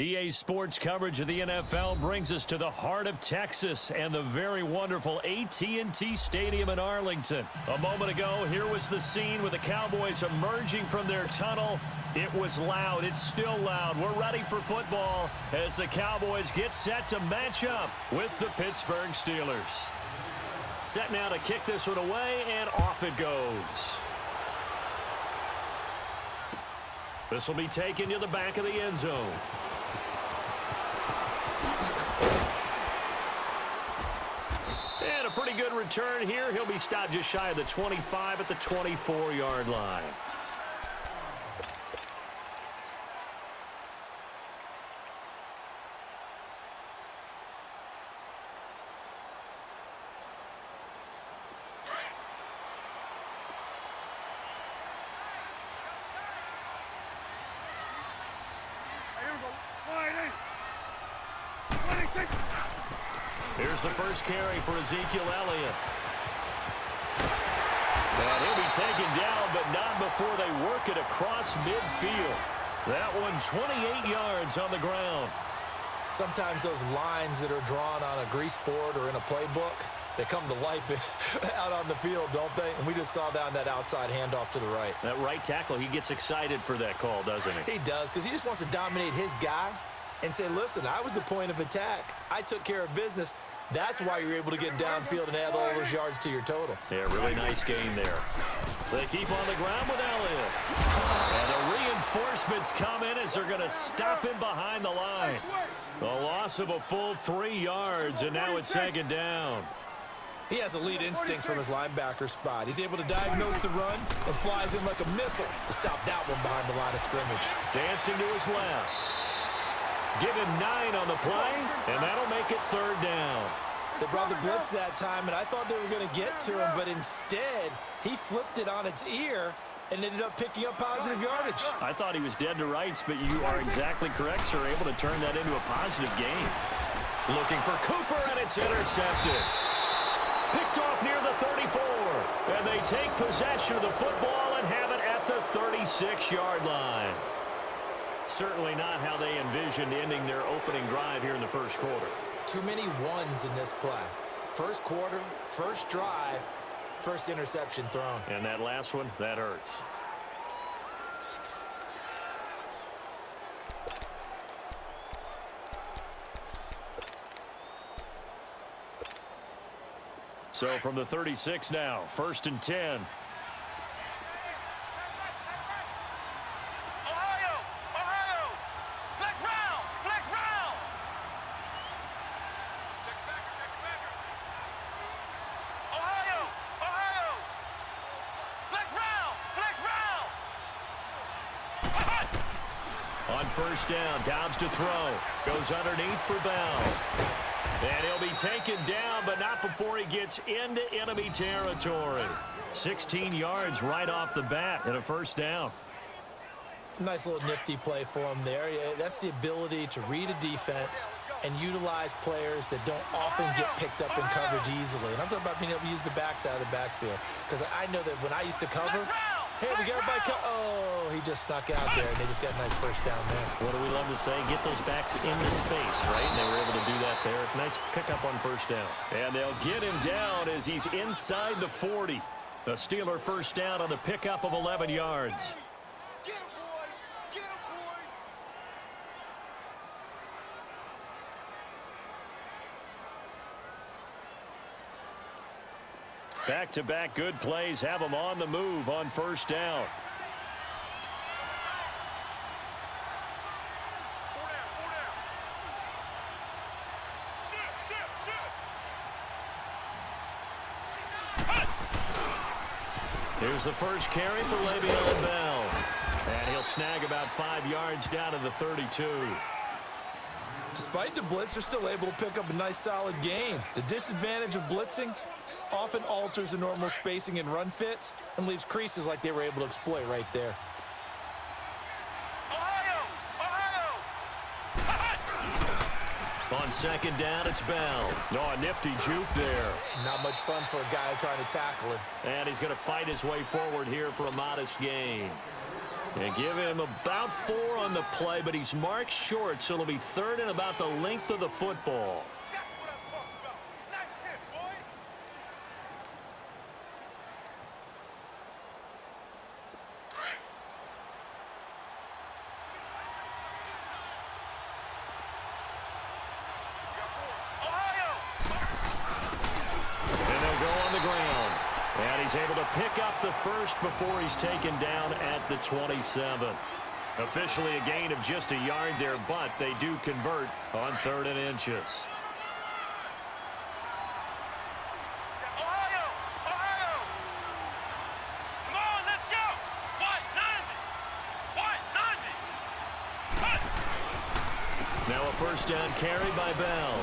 EA Sports coverage of the NFL brings us to the heart of Texas and the very wonderful AT&T Stadium in Arlington. A moment ago, here was the scene with the Cowboys emerging from their tunnel. It was loud. It's still loud. We're ready for football as the Cowboys get set to match up with the Pittsburgh Steelers. Set now to kick this one away, and off it goes. This will be taken to the back of the end zone. And a pretty good return here. He'll be stopped just shy of the 25 at the 24-yard line. Here's the first carry for Ezekiel Elliott. And he'll be taken down, but not before they work it across midfield. That one 28 yards on the ground. Sometimes those lines that are drawn on a grease board or in a playbook, they come to life out on the field, don't they? And we just saw that on that outside handoff to the right. That right tackle, he gets excited for that call, doesn't he? He does, because he just wants to dominate his guy and say, listen, I was the point of attack. I took care of business. That's why you're able to get downfield and add all those yards to your total. Yeah, really nice game there. They keep on the ground with Elliott. And the reinforcements come in as they're going to stop him behind the line. A loss of a full 3 yards, and now it's second down. He has elite instincts from his linebacker spot. He's able to diagnose the run and flies in like a missile to stop that one behind the line of scrimmage. Dancing to his left. Give him 9 on the play, and that'll make it third down. They brought the blitz that time, and I thought they were going to get to him, but instead, he flipped it on its ear and ended up picking up positive yardage. I thought he was dead to rights, but you are exactly correct, sir. Able to turn that into a positive gain. Looking for Cooper, and it's intercepted. Picked off near the 34, and they take possession of the football and have it at the 36-yard line. Certainly not how they envisioned ending their opening drive here in the first quarter. Too many ones in this play. First quarter, first drive, first interception thrown. And that last one, that hurts. So from the 36 now, 1st and 10. On first down, Dobbs to throw. Goes underneath for Bell. And he'll be taken down, but not before he gets into enemy territory. 16 yards right off the bat and a first down. Nice little nifty play for him there. Yeah, that's the ability to read a defense and utilize players that don't often get picked up in coverage easily. And I'm talking about being able to use the backside of the backfield. Because I know that when I used to cover, hey, we got a oh, he just snuck out there, and they just got a nice first down there. What do we love to say? Get those backs into space, right? And they were able to do that there. Nice pickup on first down. And they'll get him down as he's inside the 40. A Steeler first down on the pickup of 11 yards. Back-to-back good plays have them on the move on first down. Here's the first carry for Le'Veon Bell. And he'll snag about 5 yards down to the 32. Despite the blitz, they're still able to pick up a nice solid gain. The disadvantage of blitzing often alters the normal spacing and run fits and leaves creases like they were able to exploit right there. On second down, it's Bell. Oh, a nifty juke there. Not much fun for a guy trying to tackle him. And he's going to fight his way forward here for a modest gain. And give him about 4 on the play, but he's marked short, so it'll be 3rd and about the length of the football. And they'll go on the ground. And he's able to pick up the first before he's taken down at the 27. Officially a gain of just a yard there, but they do convert on 3rd and inches. Come on, let's go! White 90! Now a first down carry by Bell.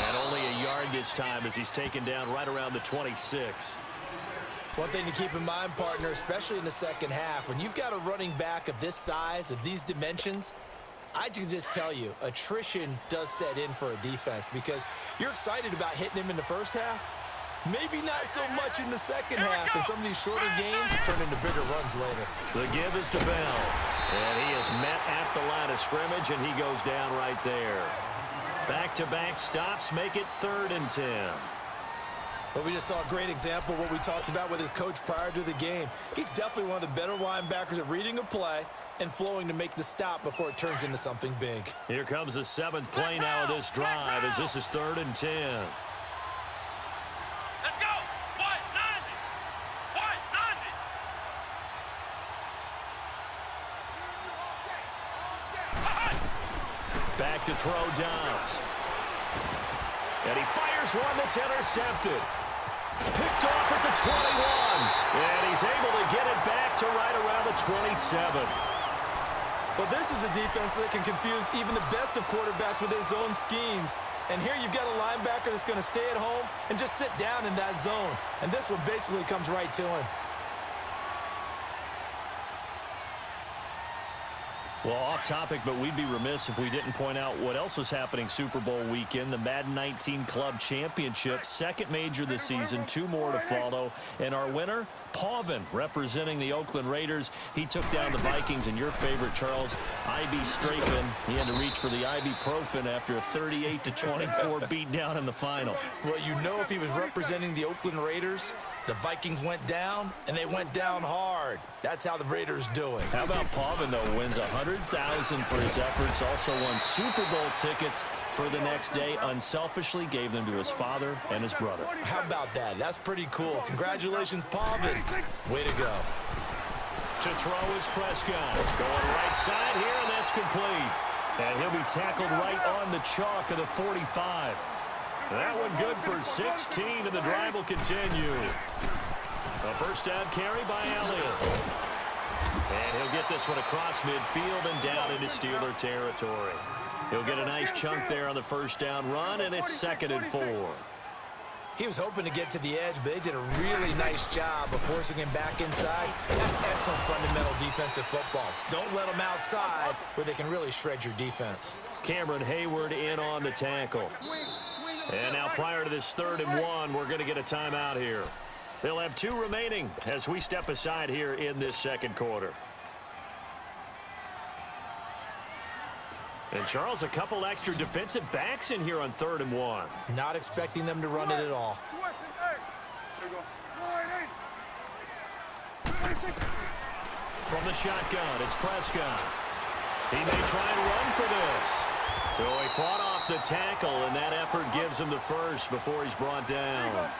And only a yard this time as he's taken down right around the 26. One thing to keep in mind, partner, especially in the second half, when you've got a running back of this size, of these dimensions, I can just tell you, attrition does set in for a defense because you're excited about hitting him in the first half. Maybe not so much in the second half, and some of these shorter gains turn into bigger runs later. The give is to Bell, and he is met at the line of scrimmage, and he goes down right there. Back-to-back stops make it 3rd and 10. But we just saw a great example of what we talked about with his coach prior to the game. He's definitely one of the better linebackers at reading a play and flowing to make the stop before it turns into something big. Here comes the 7th play now of this drive as this is 3rd and 10. Let's go! White 90! White 90! Back to throw Dobbs. And he fires one that's intercepted. Picked off at the 21. And he's able to get it back to right around the 27. Well, this is a defense that can confuse even the best of quarterbacks with their zone schemes. And here you've got a linebacker that's going to stay at home and just sit down in that zone. And this one basically comes right to him. Well, off topic, but we'd be remiss if we didn't point out what else was happening Super Bowl weekend. The Madden 19 Club Championship, second major this season, 2 more to follow. And our winner, Pavin, representing the Oakland Raiders. He took down the Vikings, and your favorite, Charles, IB Strafin. He had to reach for the ibuprofen after a 38-24 beatdown in the final. Well, you know, if he was representing the Oakland Raiders, the Vikings went down, and they went down hard. That's how the Raiders do it. How about Pavin, though, wins $100,000 for his efforts, also won Super Bowl tickets for the next day, unselfishly gave them to his father and his brother. How about that? That's pretty cool. Congratulations, Pavin. Way to go. To throw is Prescott. Going right side here, and that's complete. And he'll be tackled right on the chalk of the 45. That one good for 16, and the drive will continue. A first down carry by Elliott. And he'll get this one across midfield and down into Steeler territory. He'll get a nice chunk there on the first down run, and it's 2nd and 4. He was hoping to get to the edge, but they did a really nice job of forcing him back inside. That's excellent fundamental defensive football. Don't let them outside where they can really shred your defense. Cameron Hayward in on the tackle. And now prior to this 3rd and 1, we're going to get a timeout here. They'll have 2 remaining as we step aside here in this second quarter. And, Charles, a couple extra defensive backs in here on 3rd and 1. Not expecting them to run it at all. From the shotgun, it's Prescott. He may try and run for this. So he fought off the tackle, and that effort gives him the first before he's brought down.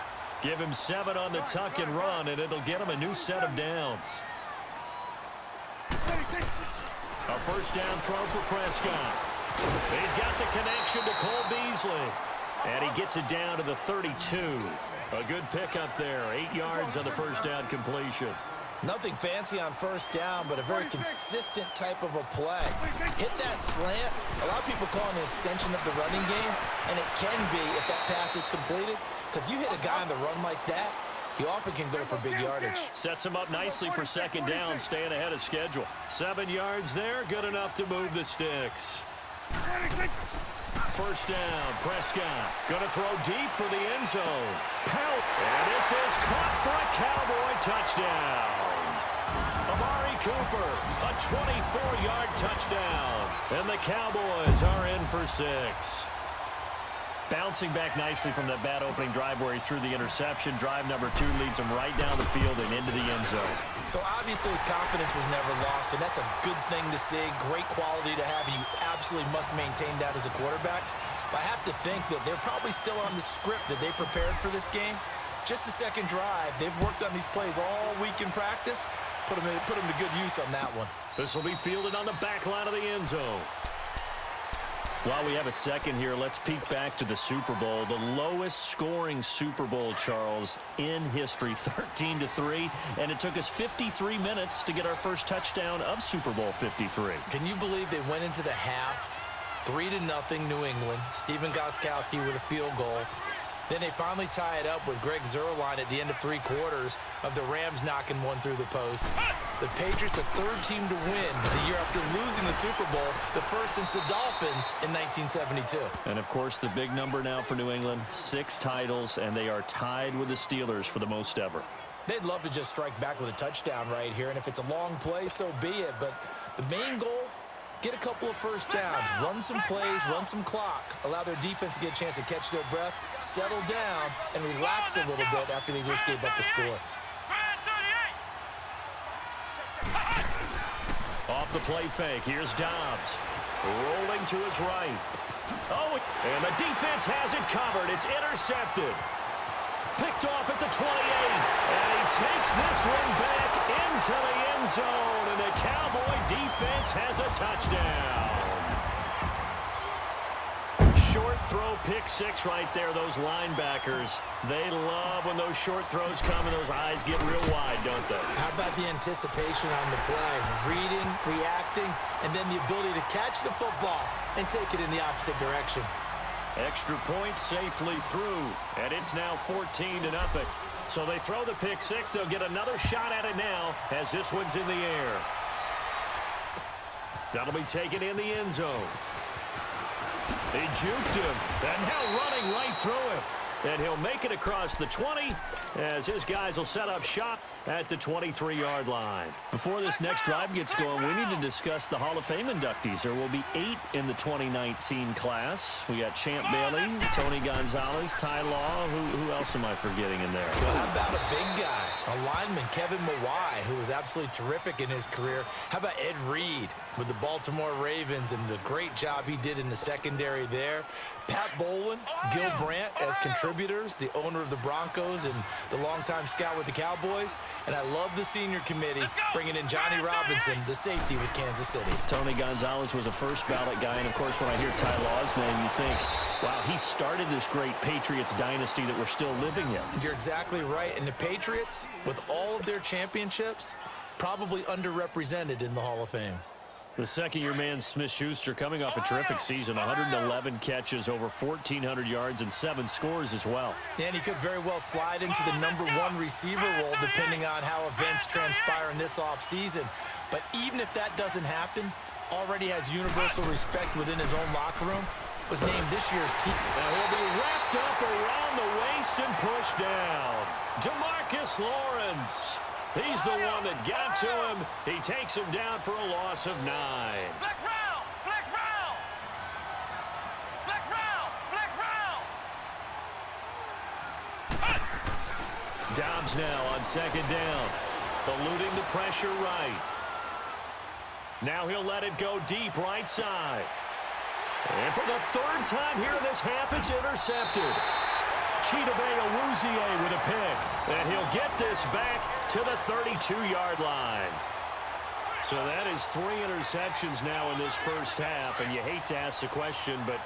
Give him 7 on the tuck and run, and it'll get him a new set of downs. A first down throw for Prescott. He's got the connection to Cole Beasley. And he gets it down to the 32. A good pickup there. 8 yards on the first down completion. Nothing fancy on first down, but a very consistent type of a play. Hit that slant. A lot of people call it an extension of the running game, and it can be if that pass is completed, because you hit a guy on the run like that, he often can go for big yardage. Sets him up nicely for second down, staying ahead of schedule. 7 yards there, good enough to move the sticks. First down, Prescott. Going to throw deep for the end zone. Pout. And this is caught for a Cowboy touchdown. Cooper, a 24-yard touchdown. And the Cowboys are in for 6. Bouncing back nicely from that bad opening drive where he threw the interception. Drive number 2 leads him right down the field and into the end zone. So obviously his confidence was never lost, and that's a good thing to see. Great quality to have, and you absolutely must maintain that as a quarterback. But I have to think that they're probably still on the script that they prepared for this game. Just the second drive. They've worked on these plays all week in practice. Put them to good use on that one. This will be fielded on the back line of the end zone. While we have a second here, let's peek back to the Super Bowl. The lowest scoring Super Bowl, Charles, in history, 13-3. And it took us 53 minutes to get our first touchdown of Super Bowl 53. Can you believe they went into the half, 3-0 New England, Stephen Gostkowski with a field goal. Then they finally tie it up with Greg Zuerlein at the end of 3 quarters of the Rams knocking one through the post. The Patriots, a third team to win the year after losing the Super Bowl, the first since the Dolphins in 1972. And, of course, the big number now for New England, 6 titles, and they are tied with the Steelers for the most ever. They'd love to just strike back with a touchdown right here, and if it's a long play, so be it. But the main goal, get a couple of first downs, run some plays, run some clock, allow their defense to get a chance to catch their breath, settle down, and relax a little bit after they just gave up the score. Off the play fake, here's Dobbs. Rolling to his right. Oh, and the defense has it covered. It's intercepted. Picked off at the 28. And he takes this one back into the end zone. And the Cowboy defense has a touchdown. Short throw, pick 6 right there. Those linebackers, they love when those short throws come and those eyes get real wide, don't they? How about the anticipation on the play? Reading, reacting, and then the ability to catch the football and take it in the opposite direction. Extra point safely through, and it's now 14-0. So they throw the pick 6. They'll get another shot at it now as this one's in the air. That'll be taken in the end zone. He juked him, and now running right through him. And he'll make it across the 20 as his guys will set up shop at the 23-yard line. Before this next drive gets going, we need to discuss the Hall of Fame inductees. There will be 8 in the 2019 class. We got Champ Bailey, Tony Gonzalez, Ty Law. Who else am I forgetting in there? Well, how about a big guy, a lineman, Kevin Mawai, who was absolutely terrific in his career. How about Ed Reed with the Baltimore Ravens and the great job he did in the secondary there. Pat Bowlen, Gil Brandt as contributors, the owner of the Broncos and the longtime scout with the Cowboys. And I love the senior committee bringing in Johnny Robinson, the safety with Kansas City. Tony Gonzalez was a first ballot guy. And, of course, when I hear Ty Law's name, you think, wow, he started this great Patriots dynasty that we're still living in. You're exactly right. And the Patriots, with all of their championships, probably underrepresented in the Hall of Fame. The second-year man, Smith-Schuster, coming off a terrific season, 111 catches, over 1,400 yards, and 7 scores as well. And he could very well slide into the #1 receiver role depending on how events transpire in this offseason. But even if that doesn't happen, already has universal respect within his own locker room, was named this year's team. And he'll be wrapped up around the waist and pushed down. DeMarcus Lawrence. He's the one that got to him. He takes him down for a loss of 9. Flex round! Flex round! Flex round! Flex round! Dobbs now on second down. Eluding the pressure right. Now he'll let it go deep right side. And for the 3rd time here in this half, it's intercepted. Chidobe Awuzie with a pick. And he'll get this back to the 32-yard line. So that is 3 interceptions now in this first half. And you hate to ask the question, but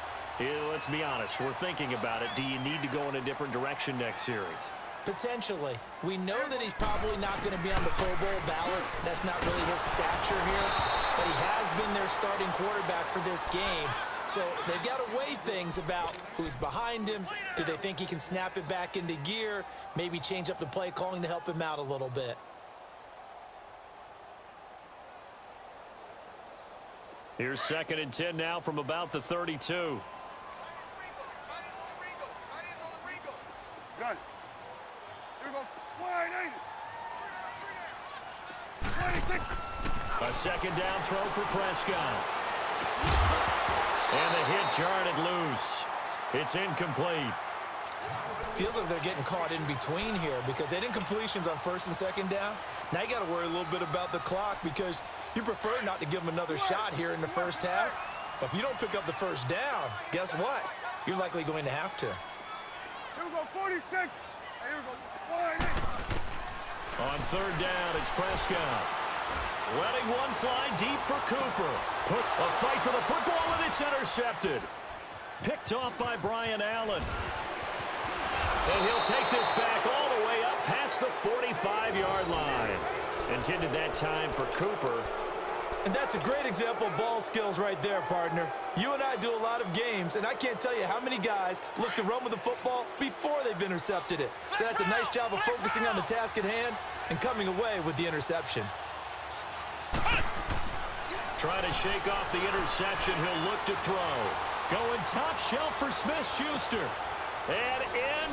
let's be honest. We're thinking about it. Do you need to go in a different direction next series? Potentially. We know that he's probably not going to be on the Pro Bowl ballot. That's not really his stature here. But he has been their starting quarterback for this game. So they've got to weigh things about who's behind him. Do they think he can snap it back into gear? Maybe change up the play calling to help him out a little bit. Here's 2nd and 10 now from about the 32. Gun. Here we go. 180. 26. A second down throw for Prescott. And the hit jarred it loose. It's incomplete. Feels like they're getting caught in between here because they didn't completions on first and second down. Now you got to worry a little bit about the clock because you prefer not to give them another shot here in the first half. But if you don't pick up the first down, guess what? You're likely going to have to. Here we go, 46. Here we go, 48. On third down, it's Prescott. Letting one fly deep for Cooper. Put a fight for the football, and it's intercepted. Picked off by Brian Allen. And he'll take this back all the way up past the 45-yard line. Intended that time for Cooper. And that's a great example of ball skills right there, partner. You and I do a lot of games, and I can't tell you how many guys look to run with the football before they've intercepted it. So that's a nice job of focusing on the task at hand and coming away with the interception. Trying to shake off the interception. He'll look to throw. Going top shelf for Smith-Schuster. And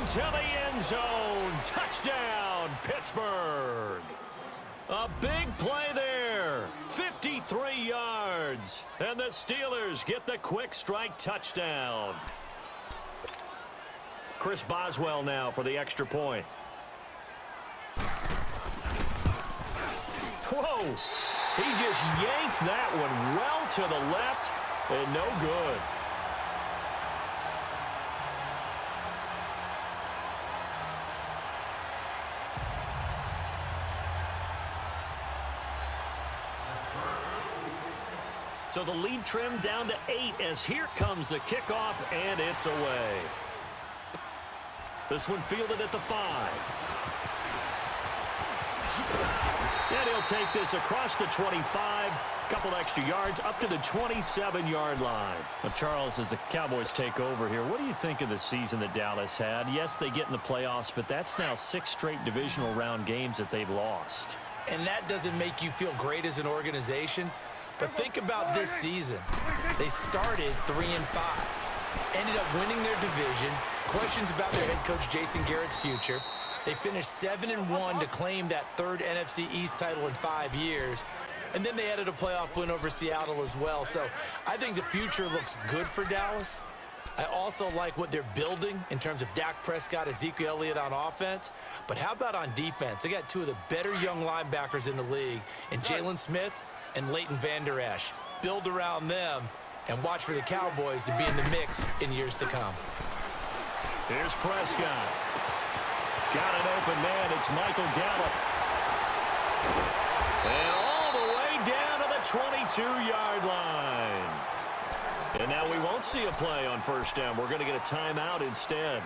into the end zone. Touchdown, Pittsburgh. A big play there. 53 yards. And the Steelers get the quick strike touchdown. Chris Boswell now for the extra point. Whoa. He just yanked that one well to the left and no good. So the lead trimmed down to 8 as here comes the kickoff, and it's away. This one fielded at the 5. And he'll take this across the 25. Couple extra yards up to the 27-yard line. Now, Charles, as the Cowboys take over here, what do you think of the season that Dallas had? Yes, they get in the playoffs, but that's now 6 straight divisional round games that they've lost. And that doesn't make you feel great as an organization. But think about this season. They started 3-5, ended up winning their division. Questions about their head coach Jason Garrett's future. They finished 7-1 to claim that third NFC East title in 5 years. And then they added a playoff win over Seattle as well. So I think the future looks good for Dallas. I also like what they're building in terms of Dak Prescott, Ezekiel Elliott on offense. But how about on defense? They got 2 of the better young linebackers in the league in Jalen Smith and Leighton Vander Esch. Build around them and watch for the Cowboys to be in the mix in years to come. Here's Prescott. Got an open man. It's Michael Gallup. And all the way down to the 22-yard line. And now we won't see a play on first down. We're going to get a timeout instead,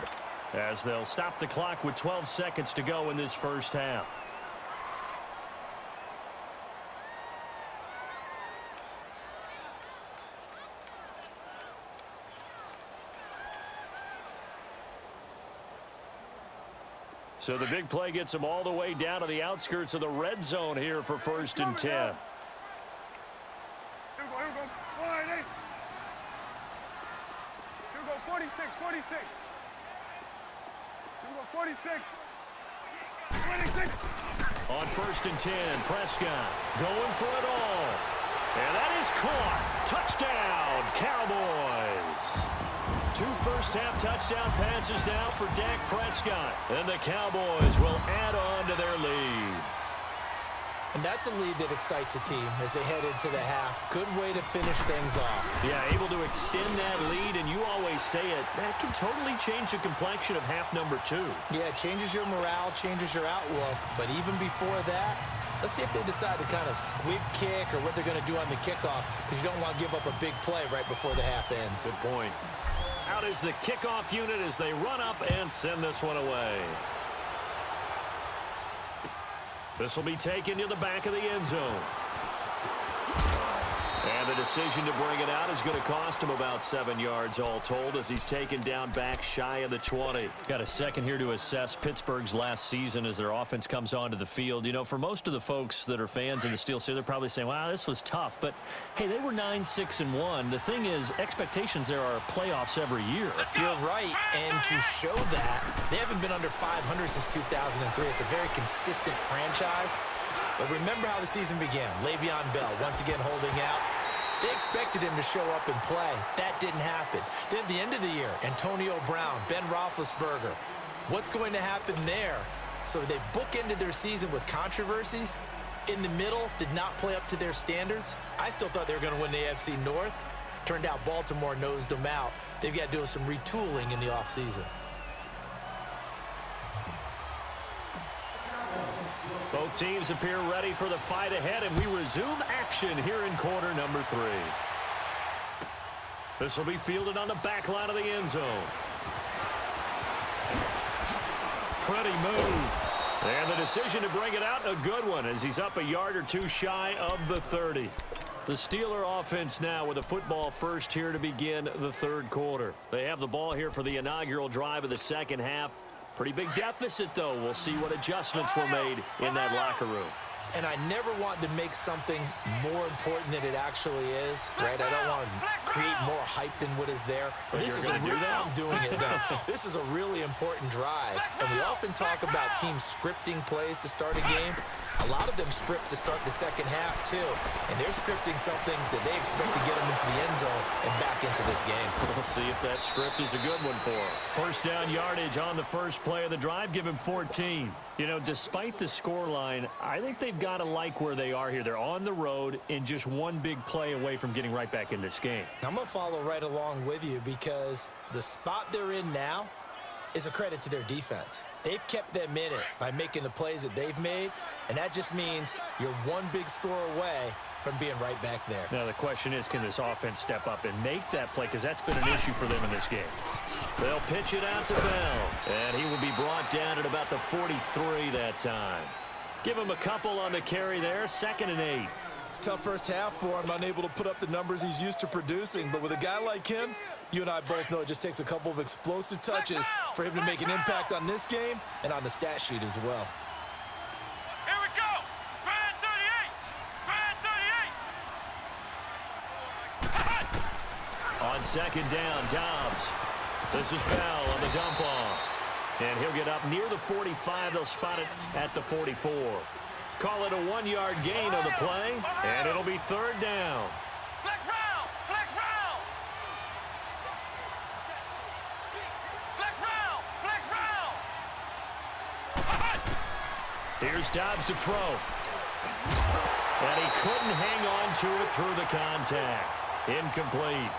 as they'll stop the clock with 12 seconds to go in this first half. So the big play gets them all the way down to the outskirts of the red zone here for 1st and 10. Here we go, 48. Here we go, 46, 46. Here we go, 46. 26. On 1st and 10, Prescott going for it all. And that is caught. Touchdown, Cowboys. 2 first-half touchdown passes now for Dak Prescott. And the Cowboys will add on to their lead. And that's a lead that excites a team as they head into the half. Good way to finish things off. Yeah, able to extend that lead, and you always say it, that can totally change the complexion of half number 2. Yeah, it changes your morale, changes your outlook. But even before that, let's see if they decide to kind of squib kick or what they're going to do on the kickoff, because you don't want to give up a big play right before the half ends. Good point. Out is the kickoff unit as they run up and send this one away. This will be taken to the back of the end zone. And the decision to bring it out is going to cost him about 7 yards all told as he's taken down back shy of the 20. Got a second here to assess Pittsburgh's last season as their offense comes onto the field. You know, for most of the folks that are fans in the Steel City, they're probably saying, wow, this was tough. But, hey, they were 9-6-1. The thing is, expectations there are playoffs every year. You're right, and to show that, they haven't been under 500 since 2003. It's a very consistent franchise. But remember how the season began. Le'Veon Bell once again holding out. They expected him to show up and play. That didn't happen. Then at the end of the year, Antonio Brown, Ben Roethlisberger. What's going to happen there? So they bookended their season with controversies. In the middle, did not play up to their standards. I still thought they were going to win the AFC North. Turned out Baltimore nosed them out. They've got to do some retooling in the offseason. Both teams appear ready for the fight ahead, and we resume action here in quarter number 3. This will be fielded on the back line of the end zone. Pretty move. And the decision to bring it out, a good one, as he's up a yard or two shy of the 30. The Steeler offense now with a football first here to begin the third quarter. They have the ball here for the inaugural drive of the second half. Pretty big deficit, though. We'll see what adjustments were made in that locker room. And I never want to make something more important than it actually is, right? I don't want to create more hype than what is there. But this is I'm doing it, though. This is a really important drive. And we often talk about teams scripting plays to start a game. A lot of them script to start the second half, too. And they're scripting something that they expect to get them into the end zone and back into this game. We'll see if that script is a good one for them. First down yardage on the first play of the drive. Give him 14. You know, despite the scoreline, I think they've got to like where they are here. They're on the road and just one big play away from getting right back in this game. I'm going to follow right along with you because the spot they're in now is a credit to their defense. They've kept them in it by making the plays that they've made, and that just means you're one big score away from being right back there. Now the question is, can this offense step up and make that play? Because that's been an issue for them in this game. They'll pitch it out to Bell, and he will be brought down at about the 43 that time. Give him a couple on the carry there, 2nd and 8. Tough first half for him, unable to put up the numbers he's used to producing. But with a guy like him, you and I both know it just takes a couple of explosive touches for him to make an impact on this game and on the stat sheet as well. Here we go. Brad 38. On second down, Dobbs. This is Bell on the dump off. And he'll get up near the 45. They'll spot it at the 44. Call it a 1-yard gain on the play, and it'll be third down. Flex round. Flex round. Flex round. Flex round. Here's Dobbs to throw. And he couldn't hang on to it through the contact. Incomplete.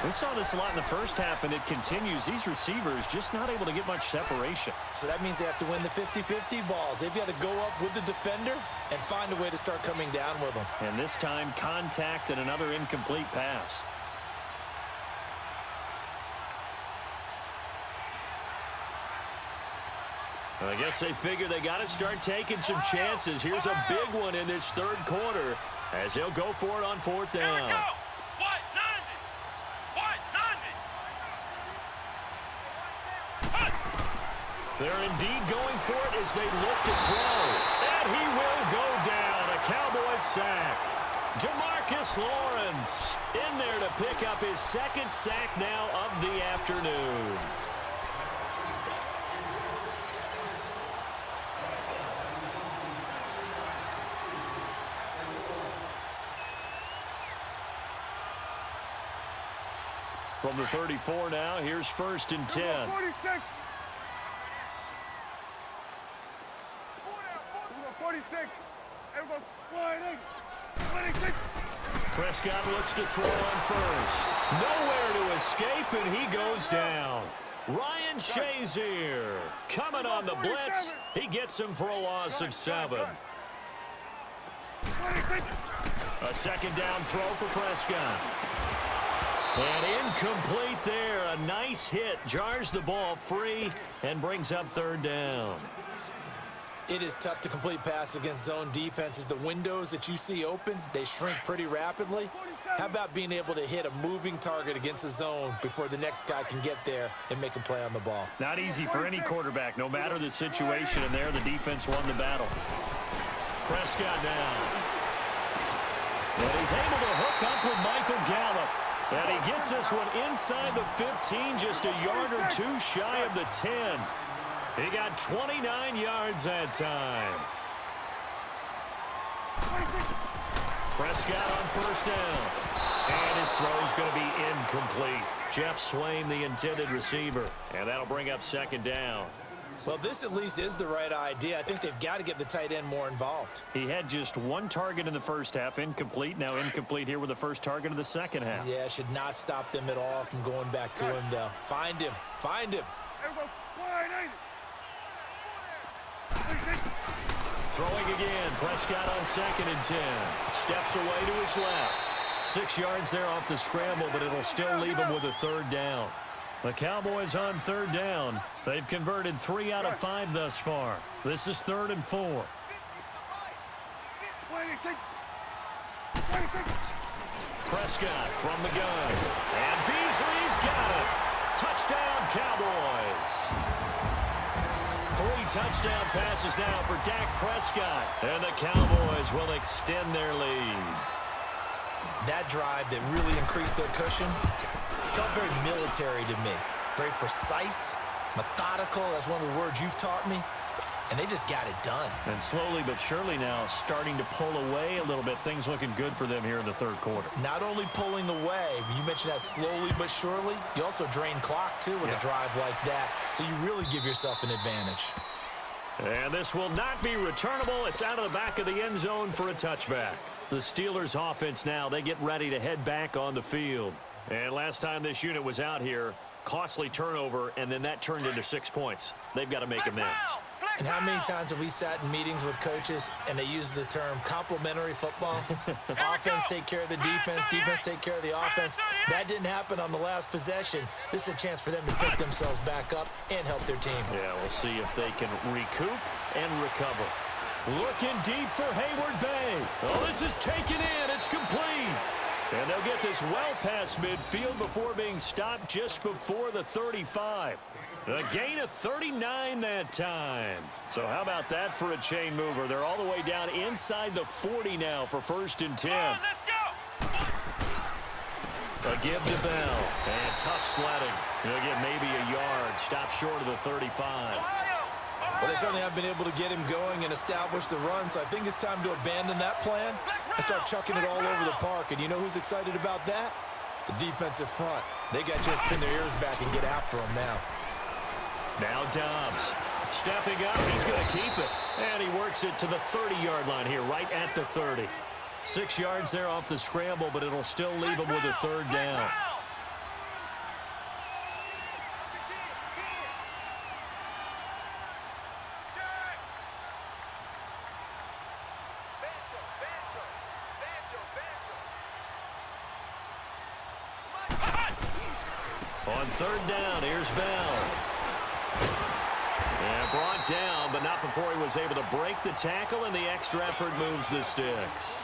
We saw this a lot in the first half, and it continues. These receivers just not able to get much separation. So that means they have to win the 50-50 balls. They've got to go up with the defender and find a way to start coming down with them. And this time, contact and another incomplete pass. Well, I guess they figure they got to start taking some chances. Here's a big one in this third quarter as he'll go for it on 4th down. Here we go. They're indeed going for it as they look to throw. And he will go down. A Cowboys sack. Jamarcus Lawrence in there to pick up his 2nd sack now of the afternoon. From the 34 now, here's 1st and 10. 46. 46. Everyone, 26. Prescott looks to throw on first. Nowhere to escape, and he goes down. Ryan Shazier coming on the blitz. He gets him for a loss of 7. 26. A 2nd down throw for Prescott. And incomplete there. A nice hit. Jars the ball free and brings up 3rd down. It is tough to complete passes against zone defenses. The windows that you see open, they shrink pretty rapidly. How about being able to hit a moving target against a zone before the next guy can get there and make a play on the ball? Not easy for any quarterback, no matter the situation. And there, the defense won the battle. Prescott now. And he's able to hook up with Michael Gallup. And he gets this one inside the 15, just a yard or two shy of the 10. He got 29 yards that time. Prescott on first down. And his throw's going to be incomplete. Jeff Swain, the intended receiver. And that'll bring up second down. Well, this at least is the right idea. I think they've got to get the tight end more involved. He had just one target in the first half, incomplete. Now incomplete here with the first target of the second half. Yeah, should not stop them at all from going back to him, though. Find him. Find him. Throwing again. Prescott on 2nd and 10. Steps away to his left. 6 yards there off the scramble, but it'll still leave him with a third down. The Cowboys on 3rd down. They've converted 3 out of 5 thus far. This is 3rd and 4. Prescott from the gun. And Beasley's got it. Touchdown, Cowboys. 3 touchdown passes now for Dak Prescott. And the Cowboys will extend their lead. That drive that really increased their cushion felt very military to me. Very precise, methodical. That's one of the words you've taught me. And they just got it done. And slowly but surely now starting to pull away a little bit. Things looking good for them here in the 3rd quarter. Not only pulling away, you mentioned that slowly but surely, you also drain clock, too, with a drive like that. So you really give yourself an advantage. And this will not be returnable. It's out of the back of the end zone for a touchback. The Steelers offense now, they get ready to head back on the field. And last time this unit was out here, costly turnover, and then that turned into 6 points. They've got to make amends. And how many times have we sat in meetings with coaches and they use the term complementary football? Offense take care of the defense, defense take care of the offense. That didn't happen on the last possession. This is a chance for them to pick themselves back up and help their team. Yeah, we'll see if they can recoup and recover. Looking deep for Hayward Bay. Oh, this is taken in. It's complete. And they'll get this well past midfield before being stopped just before the 35. A gain of 39 that time. So how about that for a chain mover? They're all the way down inside the 40 now for 1st and 10. A give to Bell. And tough sledding. He'll get maybe a yard. Stop short of the 35. Well, they certainly have been able to get him going and establish the run, so I think it's time to abandon that plan and start chucking it all over the park. And you know who's excited about that? The defensive front. They got just pin their ears back and get after him now. Now Dobbs stepping up. He's going to keep it. And he works it to the 30-yard line here, right at the 30. 6 yards there off the scramble, but it'll still leave him with a third down. On third down, here's Bell. And brought down, but not before he was able to break the tackle, and the extra effort moves the sticks.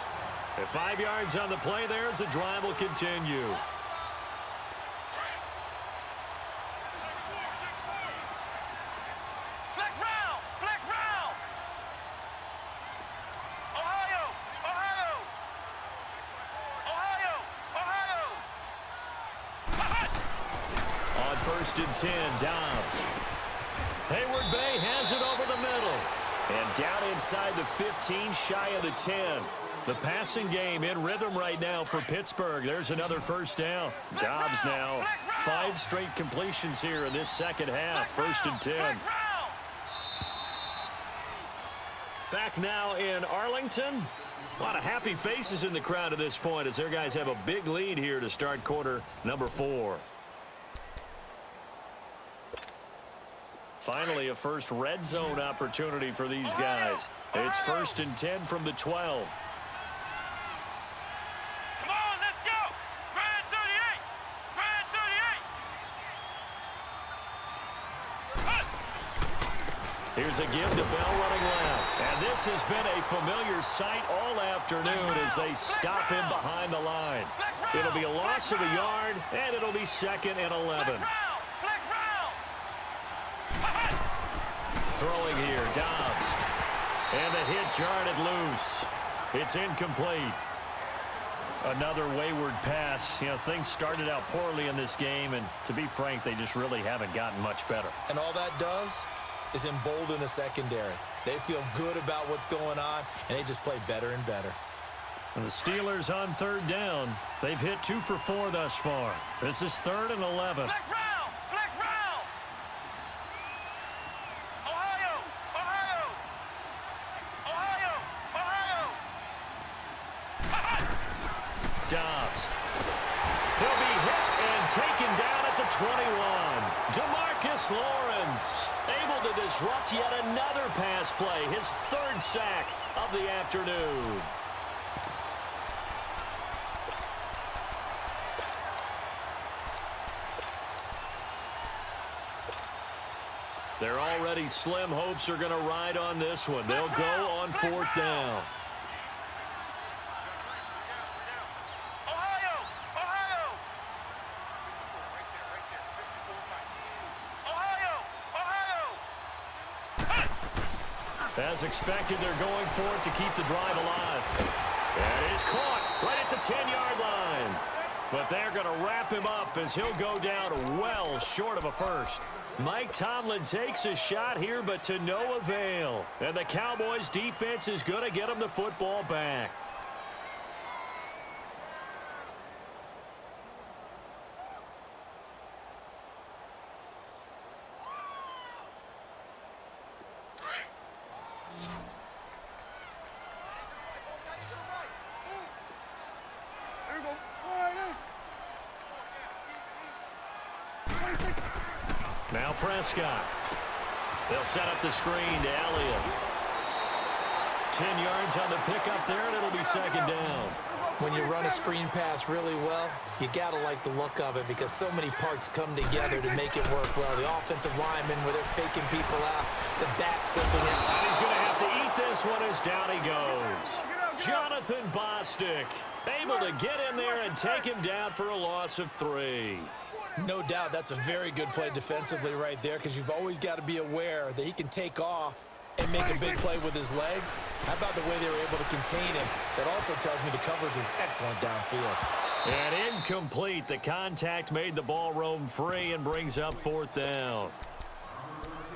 At 5 yards on the play there, as the drive will continue. On 1st and 10, Dobbs. Hayward Bay has it over the middle. And down inside the 15, shy of the 10. The passing game in rhythm right now for Pittsburgh. There's another first down. Dobbs now 5 straight completions here in this second half. 1st and 10. Back now in Arlington. A lot of happy faces in the crowd at this point as their guys have a big lead here to start quarter number 4. Finally, a first red zone opportunity for these guys. It's 1st and 10 from the 12. Come on, let's go! Grand 38! Grand 38! Here's a give to Bell running left. And this has been a familiar sight all afternoon as they stop him behind the line. It'll be a loss of a yard, and it'll be 2nd and 11. Throwing here, Dobbs. And the hit jarred it loose. It's incomplete. Another wayward pass. You know, things started out poorly in this game, and to be frank, they just really haven't gotten much better. And all that does is embolden a secondary. They feel good about what's going on, and they just play better and better. And the Steelers on third down. They've hit 2 for 4 thus far. This is 3rd and 11. Flex round! Flex round! Ohio! Ohio! Ohio! Ohio! Dobbs. He'll be hit and taken down at the 21. DeMarcus Lawrence able to disrupt yet another pass play. His 3rd sack of the afternoon. Their already slim hopes are going to ride on this one. They'll go on 4th down. Ohio! Ohio! Ohio! Ohio! As expected, they're going for it to keep the drive alive. That is caught right at the 10-yard line. But they're going to wrap him up as he'll go down well short of a first. Mike Tomlin takes a shot here, but to no avail. And the Cowboys' defense is going to get him the football back. There we go. Wide in. Now Prescott. They'll set up the screen to Elliott. 10 yards on the pickup there, and it'll be 2nd down. When you run a screen pass really well, you got to like the look of it because so many parts come together to make it work well. The offensive linemen where they're faking people out, the back slipping in. And he's going to have to eat this one as down he goes. Jonathan Bostic able to get in there and take him down for a loss of 3. No doubt that's a very good play defensively right there because you've always got to be aware that he can take off and make a big play with his legs. How about the way they were able to contain him? That also tells me the coverage was excellent downfield. And incomplete. The contact made the ball roam free and brings up 4th down.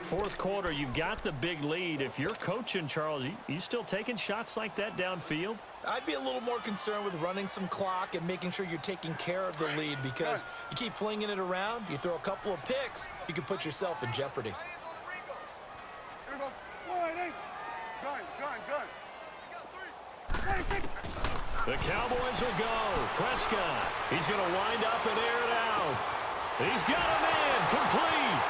4th quarter, you've got the big lead. If you're coaching, Charles, you still taking shots like that downfield? I'd be a little more concerned with running some clock and making sure you're taking care of the lead because you keep flinging it around, you throw a couple of picks, you can put yourself in jeopardy. Here we go. Wide in. Gun. The Cowboys will go. Prescott. He's going to wind up and air it out. He's got a man. Complete.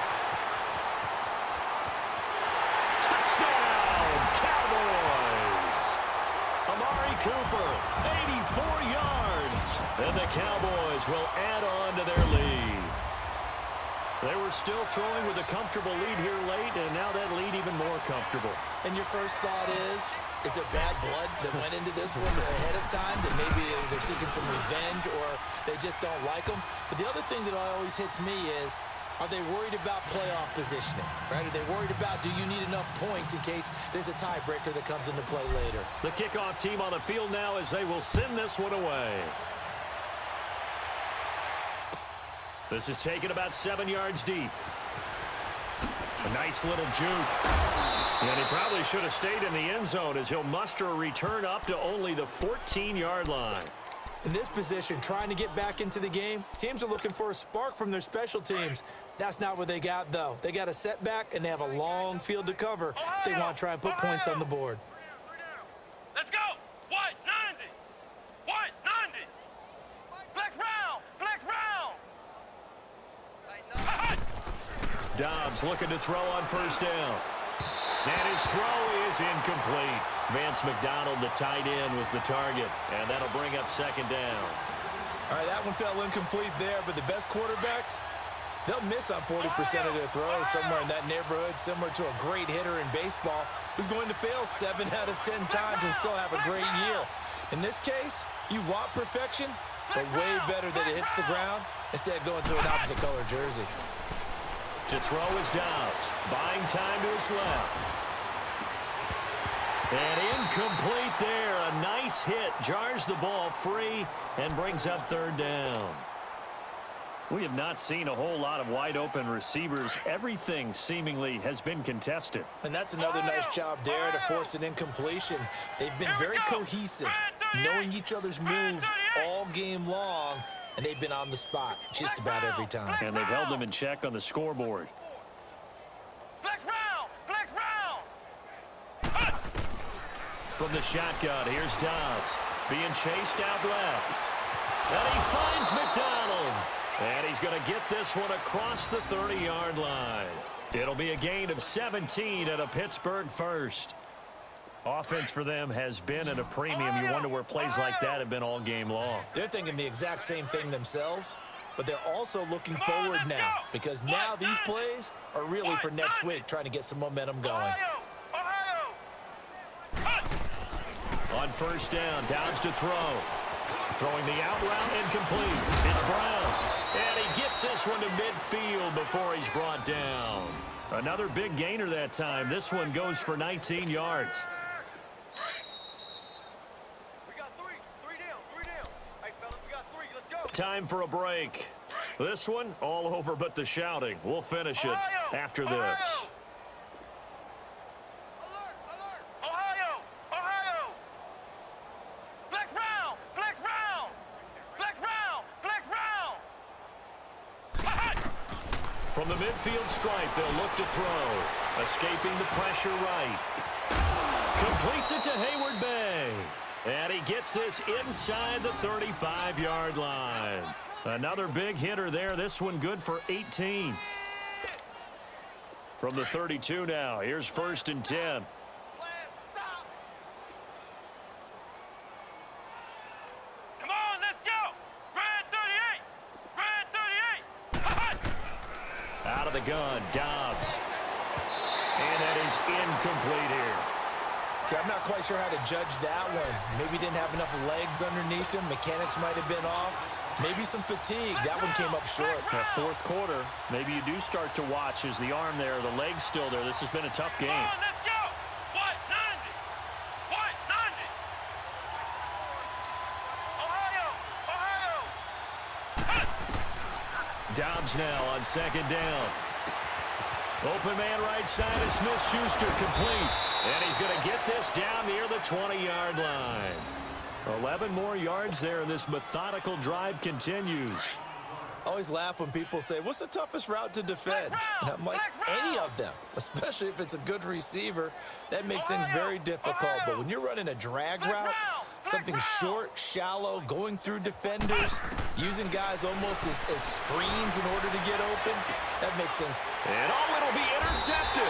Touchdown, Cowboys. Amari Cooper, 84 yards. And the Cowboys will add on to their lead. They were still throwing with a comfortable lead here late, and now that lead even more comfortable. And your first thought is there bad blood that went into this one ahead of time, that maybe they're seeking some revenge or they just don't like them? But the other thing that always hits me is, are they worried about playoff positioning, right? Are they worried about, do you need enough points in case there's a tiebreaker that comes into play later? The kickoff team on the field now as they will send this one away. This is taken about 7 yards deep. A nice little juke. And he probably should have stayed in the end zone as he'll muster a return up to only the 14-yard line. In this position, trying to get back into the game, teams are looking for a spark from their special teams. That's not what they got, though. They got a setback, and they have a long field to cover if they want to try and put points on the board. Let's go. White 90. White 90. Flex round. Flex round. Dobbs looking to throw on first down. And his throw is incomplete. Vance McDonald, the tight end, was the target. And that'll bring up 2nd down. All right, that one fell incomplete there, but the best quarterbacks, they'll miss on 40% of their throws somewhere in that neighborhood, similar to a great hitter in baseball who's going to fail 7 out of 10 times and still have a great year. In this case, you want perfection, but way better that it hits the ground instead of going to an opposite color jersey. To throw is Dobbs. Buying time to his left. And incomplete there. A nice hit. Jars the ball free and brings up 3rd down. We have not seen a whole lot of wide-open receivers. Everything seemingly has been contested. And that's another nice job there to force an incompletion. They've been very cohesive, knowing each other's moves all game long, and they've been on the spot just about every time. And they've held them in check on the scoreboard. Flex round! Flex round! From the shotgun, here's Dobbs. Being chased out left. And he finds McDonald. And he's going to get this one across the 30-yard line. It'll be a gain of 17 and a Pittsburgh first. Offense for them has been at a premium. You wonder where plays like that have been all game long. They're thinking the exact same thing themselves, but they're also looking forward now because now these plays are really for next week, trying to get some momentum going. On first down, Dobbs to throw. Throwing the out route incomplete. It's Brown. And he gets this one to midfield before he's brought down. Another big gainer that time. This one goes for 19 yards. We got three down. Hey, fellas, we got three. Let's go. Time for a break. This one, all over but the shouting. We'll finish it after this. Alert! Ohio! Flex round! Flex round! Flex round! Flex round! From the midfield stripe, they'll look to throw. Escaping the pressure right. Completes it to Hayward Bay. And he gets this inside the 35-yard line. Another big hitter there. This one good for 18. From the 32 now, here's first and 10. Come on, let's go! Red 38! Red 38! Out of the gun, Dobbs. And that is incomplete here. See, I'm not quite sure how to judge that one. Maybe didn't have enough legs underneath him. Mechanics might have been off. Maybe some fatigue. That one came up short. That fourth quarter, maybe you do start to watch as the arm there, the leg's still there. This has been a tough game. Come on, let's go! White 90! White 90! Ohio! Dobbs now on second down. Open man right side of Smith-Schuster complete. And he's going to get this down near the 20-yard line. 11 more yards there, and this methodical drive continues. I always laugh when people say, what's the toughest route to defend? And I'm like, any of them, especially if it's a good receiver. That makes things very difficult. But when you're running a drag route, something short, shallow, going through defenders, using guys almost as screens in order to get open, that makes things. And it'll be intercepted.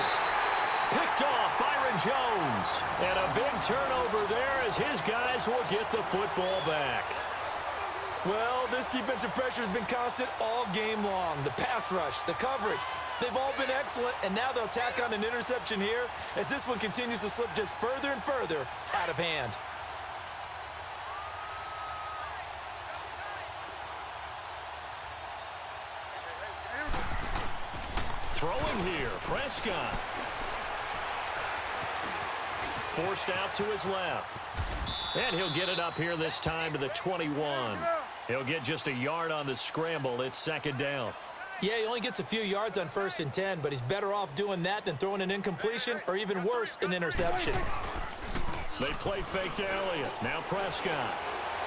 Picked off Byron Jones. And a big turnover there as his guys will get the football back. Well, this defensive pressure has been constant all game long. The pass rush, the coverage, they've all been excellent, and now they'll tack on an interception here as this one continues to slip just further and further out of hand. Throwing here, Prescott. Forced out to his left. And he'll get it up here this time to the 21. He'll get just a yard on the scramble. It's second down. Yeah, he only gets a few yards on first and 10, but he's better off doing that than throwing an incompletion or even worse, an interception. They play fake to Elliott. Now Prescott.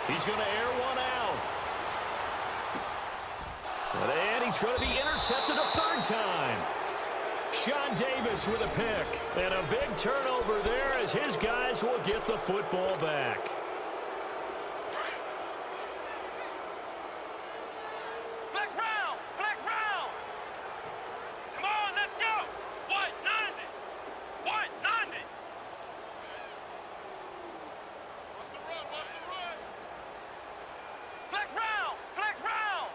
He's going to air one out. And he's going to be intercepted a third time. Sean Davis with a pick. And a big turnover there as his guys will get the football back. Flex round! Flex round! Come on, let's go! White 90! White 90! What's the run? What's the run? Flex round! Flex round!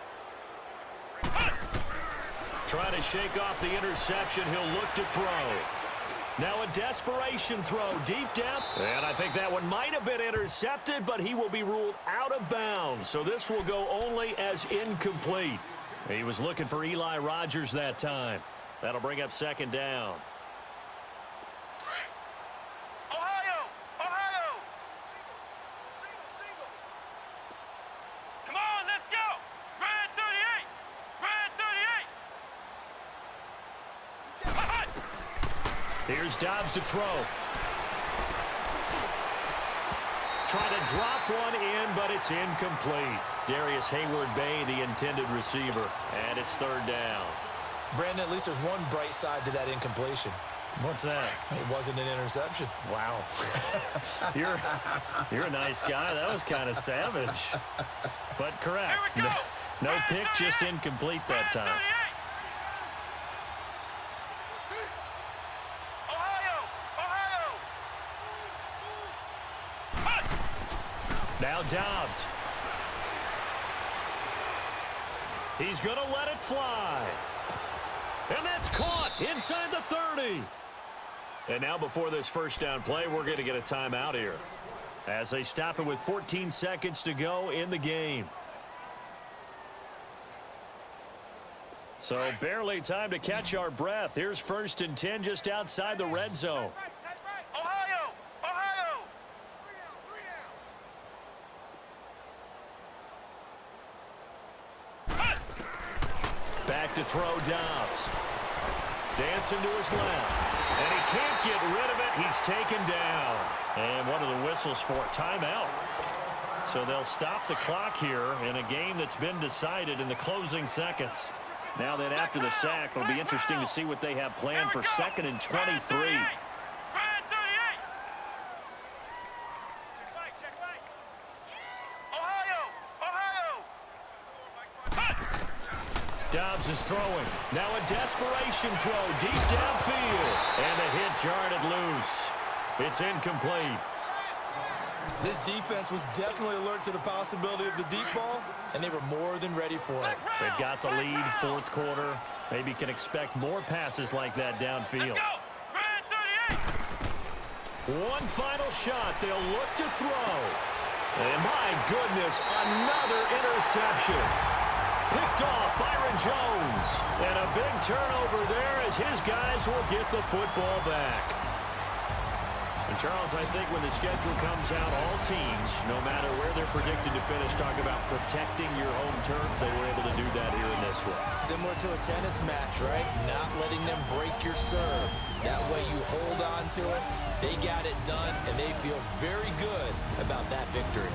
Trying to shake off the interception. He'll look to throw. Now a desperation throw deep down. And I think that one might have been intercepted, but he will be ruled out of bounds. So this will go only as incomplete. He was looking for Eli Rogers that time. That'll bring up second down. Ohio! Ohio! Single! Come on, let's go! Red 38! Here's Dobbs to throw. Trying to drop one in, but it's incomplete. Darius Hayward-Bay, the intended receiver, and it's third down. Brandon, at least there's one bright side to that incompletion. What's that? It wasn't an interception. Wow. You're a nice guy. That was kind of savage. But correct. No pick, just incomplete that time. Now Dobbs. He's going to let it fly. And that's caught inside the 30. And now before this first down play, we're going to get a timeout here as they stop it with 14 seconds to go in the game. So barely time to catch our breath. Here's 1st and 10 just outside the red zone. Back to throw Dobbs. Dancing to his left. And he can't get rid of it. He's taken down. And one of the whistles for timeout. So they'll stop the clock here in a game that's been decided in the closing seconds. Now that after the sack, it'll be interesting to see what they have planned for 2nd and 23. Dobbs is throwing. Now a desperation throw deep downfield. And the hit jarred it loose. It's incomplete. This defense was definitely alert to the possibility of the deep ball, and they were more than ready for it. They've got the lead, 4th quarter. Maybe can expect more passes like that downfield. One final shot. They'll look to throw. And my goodness, another interception. Picked off Byron Jones. And a big turnover there as his guys will get the football back. And Charles, I think when the schedule comes out, all teams, no matter where they're predicted to finish, talk about protecting your home turf. They were able to do that here in this one. Similar to a tennis match, right? Not letting them break your serve. That way you hold on to it. They got it done, and they feel very good about that victory.